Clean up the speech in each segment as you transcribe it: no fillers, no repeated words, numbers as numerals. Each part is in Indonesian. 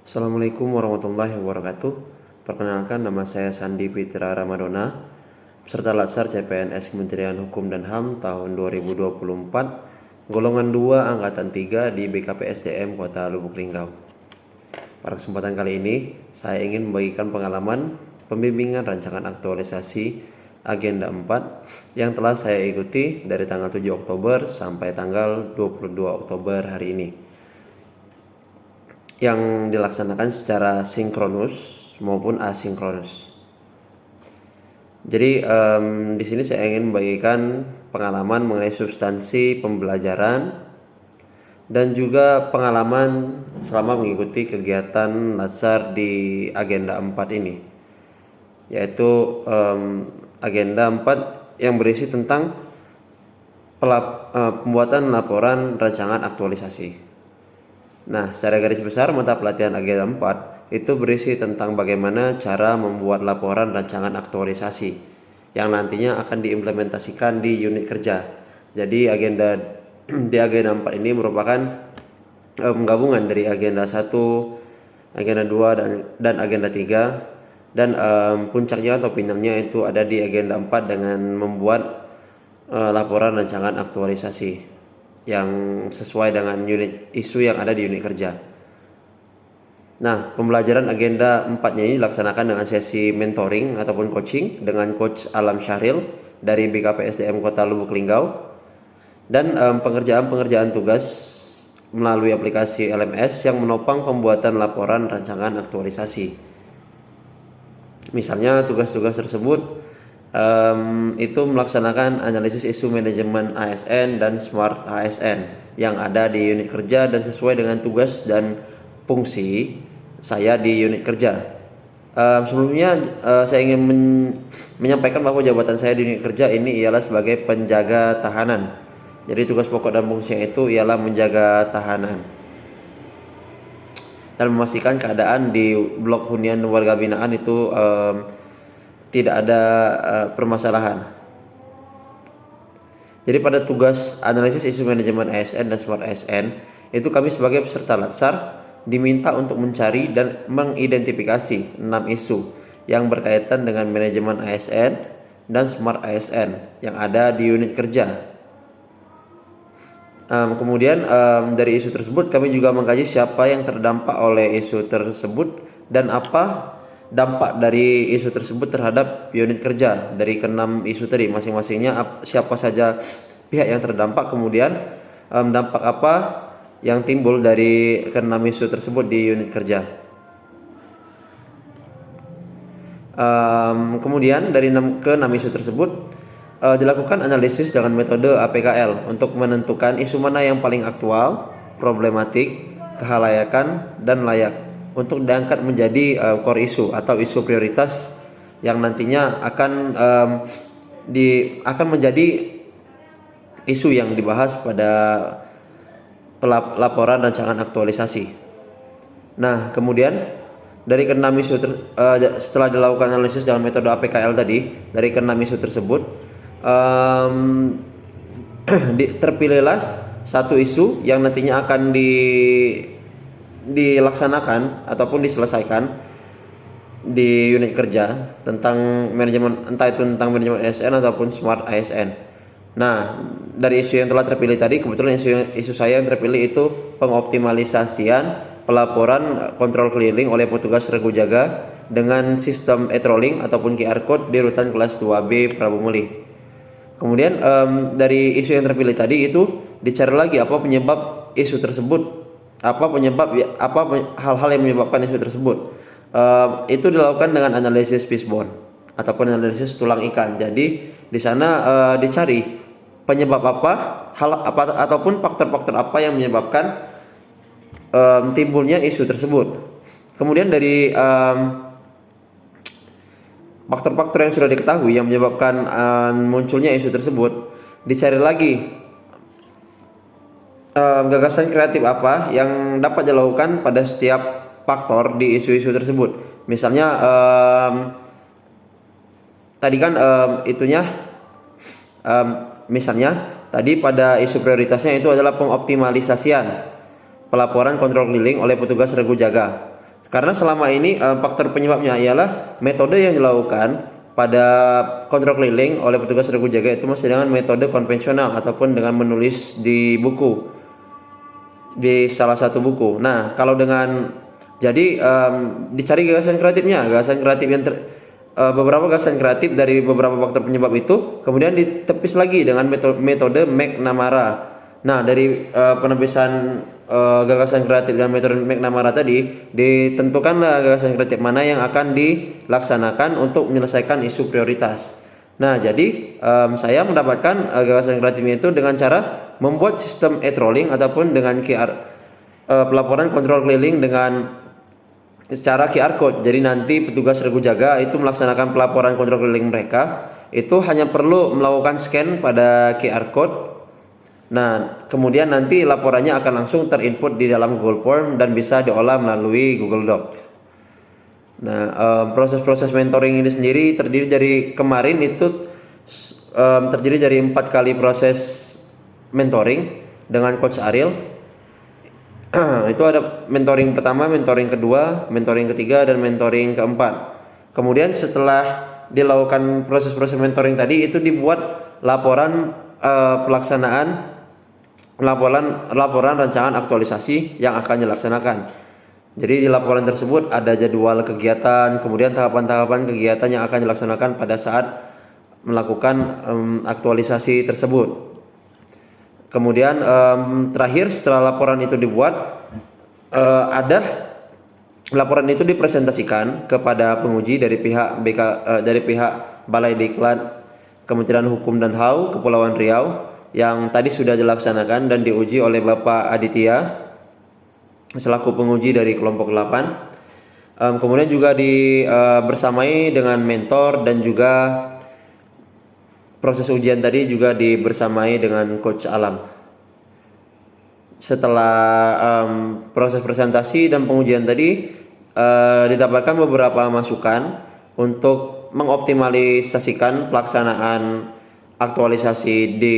Assalamualaikum warahmatullahi wabarakatuh. Perkenalkan, nama saya Sandi Fitra Ramadona, peserta Latsar CPNS Kementerian Hukum dan HAM tahun 2024, golongan 2 angkatan 3 di BKPSDM Kota Lubuk Linggau. Pada kesempatan kali ini, saya ingin membagikan pengalaman pembimbingan rancangan aktualisasi Agenda 4 yang telah saya ikuti dari tanggal 7 Oktober sampai tanggal 22 Oktober hari ini, yang dilaksanakan secara sinkronus maupun asinkronus. Jadi di sini saya ingin membagikan pengalaman mengenai substansi pembelajaran dan juga pengalaman selama mengikuti kegiatan Latsar di Agenda 4 ini, yaitu Agenda 4 yang berisi tentang pembuatan laporan rancangan aktualisasi. Nah, secara garis besar mata pelatihan Agenda 4 itu berisi tentang bagaimana cara membuat laporan rancangan aktualisasi yang nantinya akan diimplementasikan di unit kerja. Jadi di Agenda 4 ini merupakan gabungan dari Agenda 1, Agenda 2 dan Agenda 3, dan puncaknya atau pinangnya itu ada di Agenda 4 dengan membuat laporan rancangan aktualisasi yang sesuai dengan unit isu yang ada di unit kerja. Nah, pembelajaran Agenda 4-nya ini dilaksanakan dengan sesi mentoring ataupun coaching dengan Coach Alam Syahril dari BKPSDM Kota Lubuk Linggau, dan pengerjaan tugas melalui aplikasi LMS yang menopang pembuatan laporan rancangan aktualisasi. Misalnya tugas-tugas tersebut itu melaksanakan analisis isu manajemen ASN dan Smart ASN yang ada di unit kerja dan sesuai dengan tugas dan fungsi saya di unit kerja. Sebelumnya saya ingin menyampaikan bahwa jabatan saya di unit kerja ini ialah sebagai penjaga tahanan. Jadi tugas pokok dan fungsinya itu ialah menjaga tahanan dan memastikan keadaan di blok hunian warga binaan itu tidak ada permasalahan. Jadi pada tugas analisis isu manajemen ASN dan Smart ASN itu kami sebagai peserta Latsar diminta untuk mencari dan mengidentifikasi 6 isu yang berkaitan dengan manajemen ASN dan Smart ASN yang ada di unit kerja. Kemudian dari isu tersebut kami juga mengkaji siapa yang terdampak oleh isu tersebut dan apa dampak dari isu tersebut terhadap unit kerja. Dari ke-6 isu tadi masing-masingnya siapa saja pihak yang terdampak, kemudian dampak apa yang timbul dari ke-6 isu tersebut di unit kerja. Kemudian dari ke-6 isu tersebut dilakukan analisis dengan metode APKL untuk menentukan isu mana yang paling aktual, problematik, kehalayakan, dan layak untuk diangkat menjadi core issue atau isu prioritas yang nantinya akan menjadi isu yang dibahas pada laporan rancangan aktualisasi. Nah, kemudian dari ke-6 isu setelah dilakukan analisis dengan metode APKL tadi, dari ke-6 isu tersebut terpilihlah satu isu yang nantinya akan dilaksanakan ataupun diselesaikan di unit kerja tentang manajemen, entah itu tentang manajemen ASN ataupun Smart ASN. Nah, dari isu yang telah terpilih tadi, kebetulan isu saya yang terpilih itu pengoptimalisasian pelaporan kontrol keliling oleh petugas regu jaga dengan sistem e-trolling ataupun QR code di rutan kelas 2B Prabu Mulih. Kemudian dari isu yang terpilih tadi itu dicari lagi apa penyebab isu tersebut, hal-hal yang menyebabkan isu tersebut. Itu dilakukan dengan analisis fishbone ataupun analisis tulang ikan. Jadi di sana dicari penyebab ataupun faktor-faktor apa yang menyebabkan timbulnya isu tersebut. Kemudian dari faktor-faktor yang sudah diketahui yang menyebabkan munculnya isu tersebut, dicari lagi gagasan kreatif apa yang dapat dilakukan pada setiap faktor di isu-isu tersebut. Misalnya tadi kan misalnya tadi pada isu prioritasnya itu adalah pengoptimalisasian pelaporan kontrol keliling oleh petugas regu jaga. Karena selama ini faktor penyebabnya ialah metode yang dilakukan pada kontrol keliling oleh petugas regu jaga itu masih dengan metode konvensional ataupun dengan menulis di buku, di salah satu buku. Nah, kalau dengan jadi dicari gagasan kreatifnya, gagasan kreatif yang beberapa gagasan kreatif dari beberapa faktor penyebab itu kemudian ditepis lagi dengan metode McNamara. Nah, dari penepisan gagasan kreatif dan metode McNamara tadi ditentukanlah gagasan kreatif mana yang akan dilaksanakan untuk menyelesaikan isu prioritas. Nah, jadi saya mendapatkan gagasan kreatifnya itu dengan cara membuat sistem e-trolling ataupun dengan QR pelaporan kontrol keliling dengan secara QR code. Jadi nanti petugas regu jaga itu melaksanakan pelaporan kontrol keliling mereka itu hanya perlu melakukan scan pada QR code. Nah, kemudian nanti laporannya akan langsung terinput di dalam Google Form dan bisa diolah melalui Google Doc. Nah, proses-proses mentoring ini sendiri terdiri dari kemarin itu terdiri dari 4 kali proses mentoring dengan Coach Ariel. Itu ada mentoring pertama, mentoring kedua, mentoring ketiga, dan mentoring keempat. Kemudian setelah dilakukan proses-proses mentoring tadi itu dibuat laporan pelaksanaan laporan rancangan aktualisasi yang akan dilaksanakan. Jadi di laporan tersebut ada jadwal kegiatan, kemudian tahapan-tahapan kegiatan yang akan dilaksanakan pada saat melakukan aktualisasi tersebut. Kemudian terakhir setelah laporan itu dibuat, ada laporan itu dipresentasikan kepada penguji dari pihak dari pihak Balai Diklat Kementerian Hukum dan HAM Kepulauan Riau yang tadi sudah dilaksanakan dan diuji oleh Bapak Aditya selaku penguji dari kelompok 8. Kemudian juga bersamai dengan mentor dan juga proses ujian tadi juga dibersamai dengan Coach Alam. Setelah proses presentasi dan pengujian tadi didapatkan beberapa masukan untuk mengoptimalisasikan pelaksanaan aktualisasi di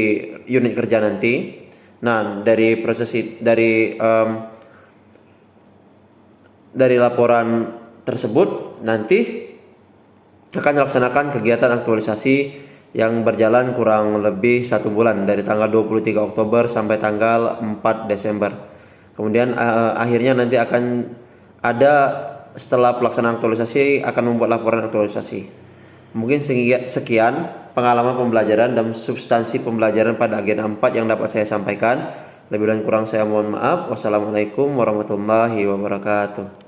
unit kerja nanti. Nah, dari proses dari laporan tersebut nanti akan dilaksanakan kegiatan aktualisasi yang berjalan kurang lebih 1 bulan dari tanggal 23 Oktober sampai tanggal 4 Desember. Kemudian akhirnya nanti akan ada setelah pelaksanaan aktualisasi akan membuat laporan aktualisasi. Mungkin sekian pengalaman pembelajaran dan substansi pembelajaran pada agenda 4 yang dapat saya sampaikan. Lebih dan kurang saya mohon maaf. Wassalamualaikum warahmatullahi wabarakatuh.